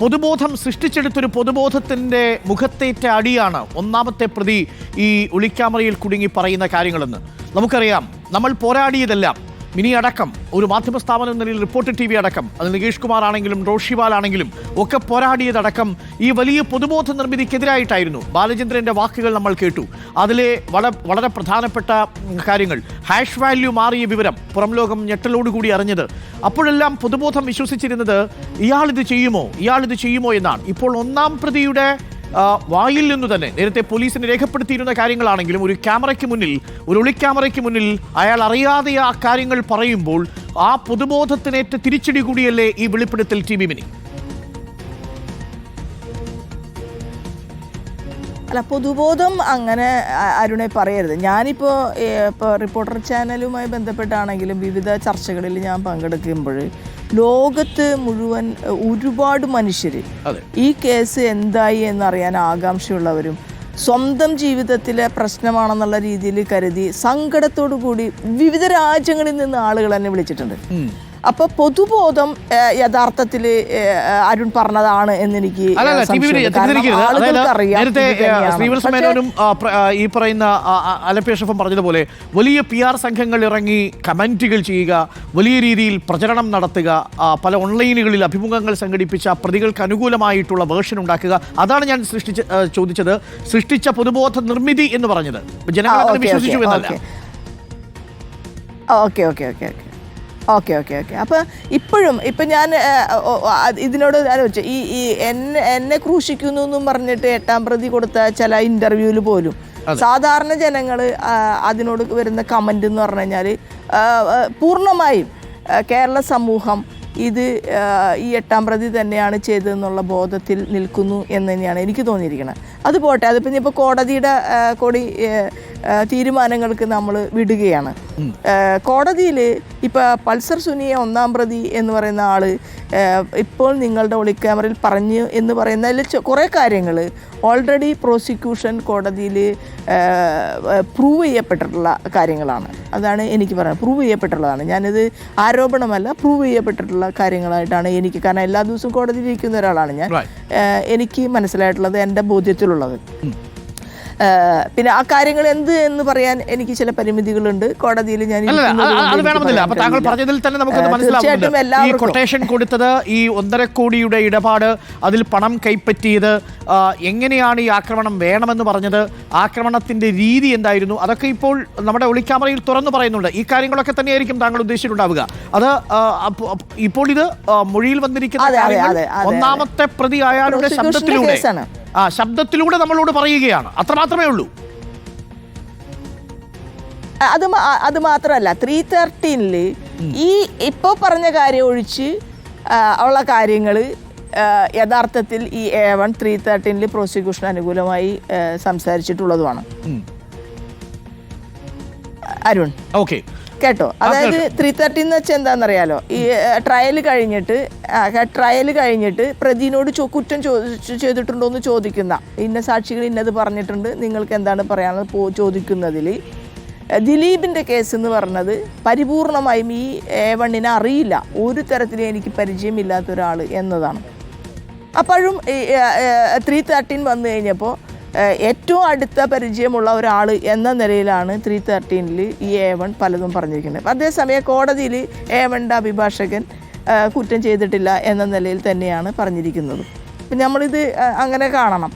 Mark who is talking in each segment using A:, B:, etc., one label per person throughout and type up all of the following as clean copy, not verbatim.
A: പൊതുബോധം സൃഷ്ടിച്ചെടുത്തൊരു പൊതുബോധത്തിൻ്റെ മുഖത്തേറ്റ അടിയാണ് ഒന്നാമത്തെ പ്രതി ഈ ഒളിക്യാമറയിൽ കുടുങ്ങി പറയുന്ന കാര്യങ്ങളെന്ന്. നമുക്കറിയാം, നമ്മൾ പോരാടിയതെല്ലാം മിനി അടക്കം ഒരു മാധ്യമ സ്ഥാപനം എന്ന നിലയിൽ റിപ്പോർട്ടർ TV അടക്കം, അത് നികേഷ് കുമാർ ആണെങ്കിലും റോഷിവാൽ ആണെങ്കിലും ഒക്കെ പോരാടിയതടക്കം ഈ വലിയ പൊതുബോധ നിർമ്മിതിക്കെതിരായിട്ടായിരുന്നു. ബാലചന്ദ്രൻ്റെ വാക്കുകൾ നമ്മൾ കേട്ടു. അതിലെ വളരെ പ്രധാനപ്പെട്ട കാര്യങ്ങൾ, ഹാഷ് വാല്യൂ മാറിയ വിവരം പുറം ലോകം ഞെട്ടലോടുകൂടി അറിഞ്ഞത്. അപ്പോഴെല്ലാം പൊതുബോധം വിശ്വസിച്ചിരുന്നത് ഇയാളിത് ചെയ്യുമോ എന്നാണ്. ഇപ്പോൾ ഒന്നാം പ്രതിയുടെ വായിൽ നിന്നു തന്നെ നേരത്തെ പോലീസിന് രേഖപ്പെടുത്തിയിരുന്ന കാര്യങ്ങളാണെങ്കിലും ഒരു ക്യാമറയ്ക്ക് മുന്നിൽ, ഒരു ഒളിക്യാമറയ്ക്ക് മുന്നിൽ അയാൾ അറിയാതെ ആ കാര്യങ്ങൾ പറയുമ്പോൾ ആ പൊതുബോധത്തിനേറ്റ തിരിച്ചടി കൂടിയല്ലേ ഈ വെളിപ്പെടുത്തൽ TV മിനി?
B: അല്ല, പൊതുബോധം അങ്ങനെ അരുണെ പറയരുത്. ഞാനിപ്പോൾ റിപ്പോർട്ടർ ചാനലുമായി ബന്ധപ്പെട്ടാണെങ്കിലും വിവിധ ചർച്ചകളിൽ ഞാൻ പങ്കെടുക്കുമ്പോൾ ലോകത്ത് മുഴുവൻ ഒരുപാട് മനുഷ്യർ ഈ കേസ് എന്തായി എന്നറിയാൻ ആകാംക്ഷയുള്ളവരും സ്വന്തം ജീവിതത്തിലെ പ്രശ്നമാണെന്നുള്ള രീതിയിൽ കരുതി സങ്കടത്തോടു കൂടി വിവിധ രാജ്യങ്ങളിൽ നിന്ന് ആളുകൾ എന്നെ വിളിച്ചിട്ടുണ്ട്. അപ്പോൾ പൊതുബോധം യഥാർത്ഥത്തിൽ അരുൺ പറഞ്ഞതാണ് എന്നെനിക്ക്
A: ഈ പറയുന്ന അലപേഷഫും പറഞ്ഞതുപോലെ വലിയ PR സംഘങ്ങൾ ഇറങ്ങി കമന്റുകൾ ചെയ്യുക, വലിയ രീതിയിൽ പ്രചരണം നടത്തുക, പല ഓൺലൈനുകളിൽ അഭിമുഖങ്ങൾ സംഘടിപ്പിച്ച പ്രതികൾക്ക് അനുകൂലമായിട്ടുള്ള വേർഷൻ ഉണ്ടാക്കുക. അതാണ് ഞാൻ ചോദിച്ചത്, സൃഷ്ടിച്ച പൊതുബോധ നിർമ്മിതി എന്ന് പറഞ്ഞത് ജനങ്ങൾ വിശ്വസിച്ചു എന്നല്ല.
B: ഓക്കെ. അപ്പോൾ ഇപ്പം ഞാൻ ഇതിനോട് ആലോചിച്ചു, ഈ എന്നെ ക്രൂശിക്കുന്നു എന്നും പറഞ്ഞിട്ട് 8ാം പ്രതി കൊടുത്ത ചില ഇൻ്റർവ്യൂവിൽ പോലും സാധാരണ ജനങ്ങൾ അതിനോട് വരുന്ന കമൻ്റ് എന്ന് പറഞ്ഞു കഴിഞ്ഞാൽ പൂർണ്ണമായും കേരള സമൂഹം ഇത് ഈ 8ാം പ്രതി തന്നെയാണ് ചെയ്തതെന്നുള്ള ബോധത്തിൽ നിൽക്കുന്നു എന്ന് തന്നെയാണ് എനിക്ക് തോന്നിയിരിക്കുന്നത്. അത് പോട്ടെ, അതിപ്പോൾ ഇപ്പോൾ കോടതിയുടെ തീരുമാനങ്ങൾക്ക് നമ്മൾ വിടുകയാണ്. കോടതിയിൽ ഇപ്പോൾ പൾസർ സുനിയെ 1ാം പ്രതി എന്ന് പറയുന്ന ആൾ ഇപ്പോൾ നിങ്ങളുടെ ഒളിക്യാമറയിൽ പറഞ്ഞു എന്ന് പറയുന്നതിൽ കുറേ കാര്യങ്ങൾ ഓൾറെഡി പ്രോസിക്യൂഷൻ കോടതിയിൽ പ്രൂവ് ചെയ്യപ്പെട്ടിട്ടുള്ള കാര്യങ്ങളാണ്. അതാണ് എനിക്ക് പറയുന്നത്, പ്രൂവ് ചെയ്യപ്പെട്ടിട്ടുള്ളതാണ്. ഞാനിത് ആരോപണമല്ല, പ്രൂവ് ചെയ്യപ്പെട്ടിട്ടുള്ള കാര്യങ്ങളായിട്ടാണ് എനിക്ക്, കാരണം എല്ലാ ദിവസവും കോടതിയിൽ ഇരിക്കുന്ന ഒരാളാണ് ഞാൻ. എനിക്ക് മനസ്സിലായിട്ടുള്ളത്, എൻ്റെ ബോധ്യത്തിലുള്ളത്. പിന്നെ ആ കാര്യങ്ങൾ എന്ത് എന്ന് പറയാൻ എനിക്ക് ചില പരിമിതികളുണ്ട്. കോടതിയിൽ ഞാൻ
A: ഈ കൊട്ടേഷൻ കൊടുത്തത്, ഈ 1.5 കോടിയുടെ ഇടപാട്, അതിൽ പണം കൈപ്പറ്റിയത്, എങ്ങനെയാണ് ഈ ആക്രമണം വേണമെന്ന് പറഞ്ഞത്, ആക്രമണത്തിന്റെ രീതി എന്തായിരുന്നു, അതൊക്കെ ഇപ്പോൾ നമ്മുടെ ഒളിക്യാമറയിൽ തുറന്നു പറയുന്നുണ്ട്. ഈ കാര്യങ്ങളൊക്കെ തന്നെയായിരിക്കും താങ്കൾ ഉദ്ദേശിച്ചിട്ടുണ്ടാവുക. അത് ഇപ്പോൾ ഇത് മൊഴിയിൽ വന്നിരിക്കുന്ന ഒന്നാമത്തെ പ്രതി അയാളുടെ ശബ്ദത്തിലൂടെ നമ്മളോട് പറയുകയാണ്, അത്രമാത്രമേ ഉള്ളൂ.
B: അത് മാത്രമല്ല, 313 ഈ ഇപ്പോൾ പറഞ്ഞ കാര്യം ഒഴിച്ച് ഉള്ള കാര്യങ്ങൾ യഥാർത്ഥത്തിൽ ഈ A1 313 പ്രോസിക്യൂഷൻ അനുകൂലമായി സംസാരിച്ചിട്ടുള്ളതുമാണ്. അരുൺ കേട്ടോ, അതായത് 313 എന്ന് വെച്ചാൽ എന്താണെന്നറിയാലോ, ഈ ട്രയൽ കഴിഞ്ഞിട്ട് പ്രതിനോട് കുറ്റം ചെയ്തിട്ടുണ്ടോ എന്ന് ചോദിക്കുന്ന, ഇന്ന സാക്ഷികൾ ഇന്നത് പറഞ്ഞിട്ടുണ്ട്, നിങ്ങൾക്ക് എന്താണ് പറയാനുള്ളത് ചോദിക്കുന്നതിൽ ദിലീപിൻ്റെ കേസ് എന്ന് പറഞ്ഞത് പരിപൂർണമായും ഈ A1 അറിയില്ല, ഒരു തരത്തിലും എനിക്ക് പരിചയമില്ലാത്ത ഒരാൾ എന്നതാണ്. അപ്പോഴും 313 വന്നു കഴിഞ്ഞപ്പോൾ ഏറ്റവും അടുത്ത പരിചയമുള്ള ഒരാൾ എന്ന നിലയിലാണ് 313 ഈ A1 പലതും പറഞ്ഞിരിക്കുന്നത്. അതേസമയം കോടതിയിൽ A1 അഭിഭാഷകൻ കുറ്റം ചെയ്തിട്ടില്ല എന്ന നിലയിൽ തന്നെയാണ് പറഞ്ഞിരിക്കുന്നത്. അപ്പം നമ്മളിത് അങ്ങനെ കാണണം.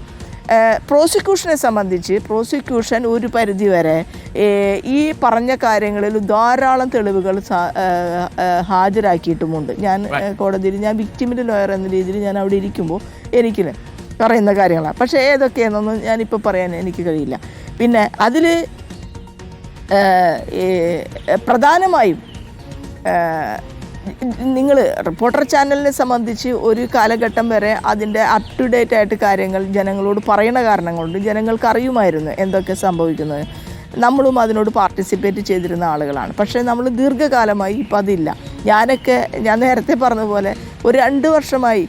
B: പ്രോസിക്യൂഷനെ സംബന്ധിച്ച് പ്രോസിക്യൂഷൻ ഒരു പരിധിവരെ ഈ പറഞ്ഞ കാര്യങ്ങളിൽ ധാരാളം തെളിവുകൾ ഹാജരാക്കിയിട്ടുമുണ്ട്. ഞാൻ കോടതിയിൽ, ഞാൻ വിക്ടിമിൻ്റെ ലോയർ എന്ന രീതിയിൽ ഞാൻ അവിടെ ഇരിക്കുമ്പോൾ എനിക്ക് പറയുന്ന കാര്യങ്ങളാണ്. പക്ഷേ ഏതൊക്കെയാണെന്നൊന്നും ഞാനിപ്പോൾ പറയാൻ എനിക്ക് കഴിയില്ല. പിന്നെ അതിൽ പ്രധാനമായും നിങ്ങൾ റിപ്പോർട്ടർ ചാനലിനെ സംബന്ധിച്ച് ഒരു കാലഘട്ടം വരെ അതിൻ്റെ അപ് ടു ഡേറ്റ് ആയിട്ട് കാര്യങ്ങൾ ജനങ്ങളോട് പറയുന്ന കാരണം കൊണ്ട് ജനങ്ങൾക്ക് അറിയുമായിരുന്നു എന്തൊക്കെ സംഭവിക്കുന്നത്. നമ്മളും അതിനോട് പാർട്ടിസിപ്പേറ്റ് ചെയ്തിരുന്ന ആളുകളാണ്. പക്ഷേ നമ്മൾ ദീർഘകാലമായി ഇപ്പം അതില്ല. ഞാൻ നേരത്തെ പറഞ്ഞതുപോലെ ഒരു 2 വർഷമായി,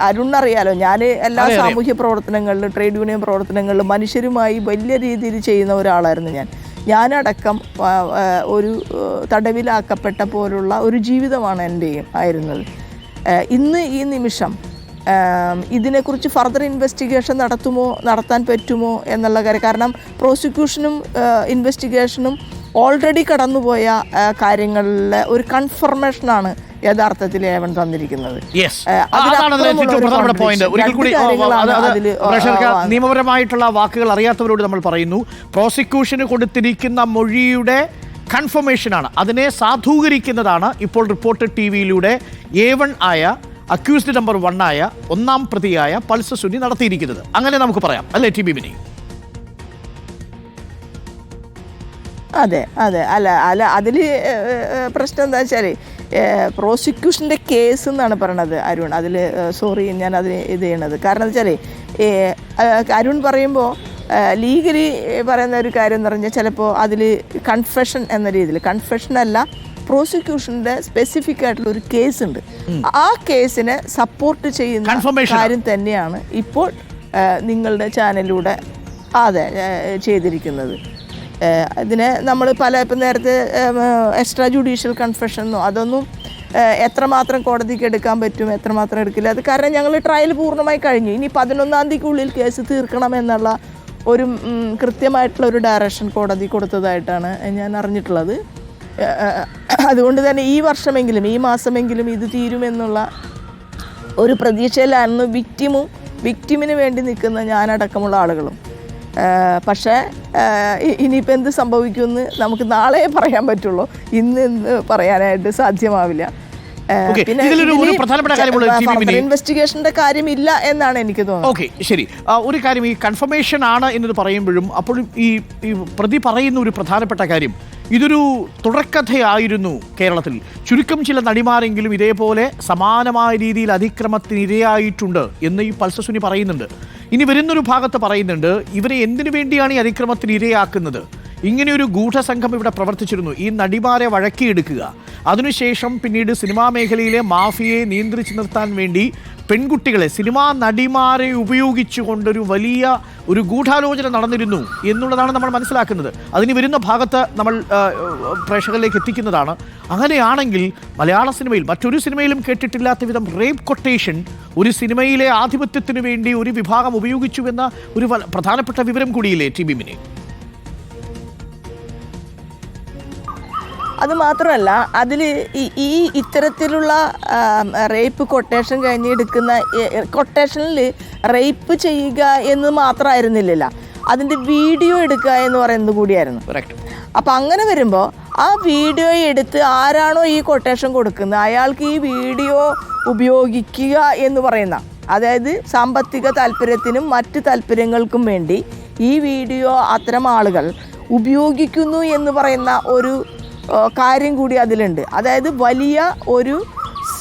B: അരുണറിയാലോ, ഞാൻ എല്ലാ സാമൂഹ്യ പ്രവർത്തനങ്ങളിലും ട്രേഡ് യൂണിയൻ പ്രവർത്തനങ്ങളിലും മനുഷ്യരുമായി വലിയ രീതിയിൽ ചെയ്യുന്ന ഒരാളായിരുന്നു ഞാനടക്കം ഒരു തടവിലാക്കപ്പെട്ട പോലുള്ള ഒരു ജീവിതമാണ് എൻ്റെയും ആയിരുന്നത്. ഇന്ന് ഈ നിമിഷം ഇതിനെക്കുറിച്ച് ഫർദർ ഇൻവെസ്റ്റിഗേഷൻ നടത്താൻ പറ്റുമോ എന്നുള്ള കാര്യം. കാരണം പ്രോസിക്യൂഷനും ഇൻവെസ്റ്റിഗേഷനും ഓൾറെഡി കടന്നുപോയ കാര്യങ്ങളിലെ ഒരു കൺഫർമേഷനാണ് യഥാർത്ഥത്തിൽ ഏവൻ തന്നിരിക്കുന്നത്.
A: നിയമപരമായിട്ടുള്ള വാക്കുകൾ അറിയാത്തവരോട് നമ്മൾ പറയുന്നു, പ്രോസിക്യൂഷന് കൊടുത്തിരിക്കുന്ന മൊഴിയുടെ കൺഫർമേഷനാണ്, അതിനെ സാധൂകരിക്കുന്നതാണ് ഇപ്പോൾ റിപ്പോർട്ടഡ് ടിവിയിലൂടെ A1 ആയ അക്യൂസ്ഡ് നമ്പർ 1 ആയ ഒന്നാം പ്രതിയായ പൾസർ സുനി നടത്തിയിരിക്കുന്നത്. അങ്ങനെ നമുക്ക് പറയാം അല്ലേ ടി ബി മിനി?
B: അതെ അല്ല അതിൽ പ്രശ്നം എന്താ വെച്ചാൽ പ്രോസിക്യൂഷൻ്റെ കേസ് എന്നാണ് പറയണത് അരുൺ. അതിൽ സോറി ഞാൻ അതിന് ഇത് ചെയ്യണത് കാരണം എന്താ വെച്ചാൽ അരുൺ പറയുമ്പോൾ ലീഗലി പറയുന്ന ഒരു കാര്യം എന്ന് പറഞ്ഞാൽ ചിലപ്പോൾ അതിൽ കൺഫെഷൻ എന്ന രീതിയിൽ, കൺഫെഷൻ അല്ല, പ്രോസിക്യൂഷൻ്റെ സ്പെസിഫിക് ആയിട്ടുള്ള ഒരു കേസ് ഉണ്ട്. ആ കേസിനെ സപ്പോർട്ട് ചെയ്യുന്ന കാര്യം തന്നെയാണ് ഇപ്പോൾ നിങ്ങളുടെ ചാനലിലൂടെ ചെയ്തിരിക്കുന്നത്. ഇതിനെ നമ്മൾ ഇപ്പം നേരത്തെ എക്സ്ട്രാ ജുഡീഷ്യൽ കൺഫെഷനോ അതൊന്നും എത്രമാത്രം കോടതിക്ക് എടുക്കാൻ പറ്റും, എത്രമാത്രം എടുക്കില്ല, അത് കാരണം ഞങ്ങൾ ട്രയൽ പൂർണ്ണമായി കഴിഞ്ഞു. ഇനി 11-ാം തീയതിക്കുള്ളിൽ കേസ് തീർക്കണം എന്നുള്ള ഒരു കൃത്യമായിട്ടുള്ള ഒരു ഡയറക്ഷൻ കോടതി കൊടുത്തതായിട്ടാണ് ഞാൻ അറിഞ്ഞിട്ടുള്ളത്. അതുകൊണ്ട് തന്നെ ഈ വർഷമെങ്കിലും ഈ മാസമെങ്കിലും ഇത് തീരുമെന്നുള്ള ഒരു പ്രതീക്ഷയിലായിരുന്നു വിക്റ്റിമിന് വേണ്ടി നിൽക്കുന്ന ഞാനടക്കമുള്ള ആളുകളും. പക്ഷേ ഇനിയിപ്പോൾ എന്ത് സംഭവിക്കുമെന്ന് നമുക്ക് നാളെ പറയാൻ പറ്റുള്ളൂ, ഇന്ന് പറയാനായിട്ട് സാധ്യമാവില്ല. പിന്നെ ഇൻവെസ്റ്റിഗേഷന്റെ കാര്യമില്ല എന്നാണ് എനിക്ക് തോന്നുന്നത്.
A: ഓക്കെ, ശരി. ഒരു കാര്യം, ഈ കൺഫർമേഷൻ ആണ് എന്നത് പറയുമ്പോഴും അപ്പോഴും ഈ പ്രതി പറയുന്ന ഒരു പ്രധാനപ്പെട്ട കാര്യം, ഇതൊരു തുടർക്കഥയായിരുന്നു കേരളത്തിൽ. ചുരുക്കം ചില നടിമാരെങ്കിലും ഇതേപോലെ സമാനമായ രീതിയിൽ അതിക്രമത്തിനിരയായിട്ടുണ്ട് എന്ന് ഈ പൾസർ സുനി പറയുന്നുണ്ട്. ഇനി വരുന്നൊരു ഭാഗത്ത് പറയുന്നുണ്ട്, ഇവരെ എന്തിനു വേണ്ടിയാണ് ഈ അതിക്രമത്തിന് ഇരയാക്കുന്നത്? ഇങ്ങനെയൊരു ഗൂഢസംഘം ഇവിടെ പ്രവർത്തിച്ചിരുന്നു, ഈ നടിമാരെ വഴക്കിയെടുക്കുക, അതിനുശേഷം പിന്നീട് സിനിമാ മേഖലയിലെ മാഫിയയെ നിയന്ത്രിച്ചു നിർത്താൻ വേണ്ടി പെൺകുട്ടികളെ, സിനിമാ നടിമാരെ ഉപയോഗിച്ചുകൊണ്ടൊരു വലിയ ഒരു ഗൂഢാലോചന നടന്നിരുന്നു എന്നുള്ളതാണ് നമ്മൾ മനസ്സിലാക്കുന്നത്. അതിന് വരുന്ന ഭാഗത്ത് നമ്മൾ പ്രേക്ഷകരിലേക്ക് എത്തിക്കുന്നതാണ്. അങ്ങനെയാണെങ്കിൽ മലയാള സിനിമയിൽ മറ്റൊരു സിനിമയിലും കേട്ടിട്ടില്ലാത്ത വിധം റേപ്പ് കൊട്ടേഷൻ ഒരു സിനിമയിലെ ആധിപത്യത്തിന് വേണ്ടി ഒരു വിഭാഗം ഉപയോഗിച്ചു എന്ന ഒരു പ്രധാനപ്പെട്ട വിവരം കൂടിയില്ലേ ടി ബി മിനി?
B: അത് മാത്രമല്ല, അതിൽ ഈ ഇത്തരത്തിലുള്ള റേപ്പ് കൊട്ടേഷൻ കഴിഞ്ഞെടുക്കുന്ന കൊട്ടേഷനിൽ റേപ്പ് ചെയ്യുക എന്ന് മാത്രമായിരുന്നില്ല, അതിൻ്റെ വീഡിയോ എടുക്കുക എന്ന് പറയുന്നത് കൂടിയായിരുന്നു. അപ്പം അങ്ങനെ വരുമ്പോൾ ആ വീഡിയോ എടുത്ത് ആരാണോ ഈ കൊട്ടേഷൻ കൊടുക്കുന്നത് അയാൾക്ക് ഈ വീഡിയോ ഉപയോഗിക്കുക എന്ന് പറയുന്ന, അതായത് സാമ്പത്തിക താല്പര്യത്തിനും മറ്റ് താല്പര്യങ്ങൾക്കും വേണ്ടി ഈ വീഡിയോ അത്തരം ആളുകൾ ഉപയോഗിക്കുന്നു എന്ന് പറയുന്ന ഒരു കാര്യം കൂടി അതിലുണ്ട്. അതായത് വലിയ ഒരു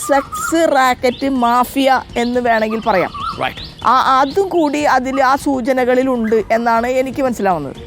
B: സെക്സ് റാക്കറ്റ് മാഫിയ എന്ന് വേണമെങ്കിൽ പറയാം. അതും കൂടി അതിൽ ആ സൂചനകളിലുണ്ട് എന്നാണ് എനിക്ക് മനസ്സിലാവുന്നത്.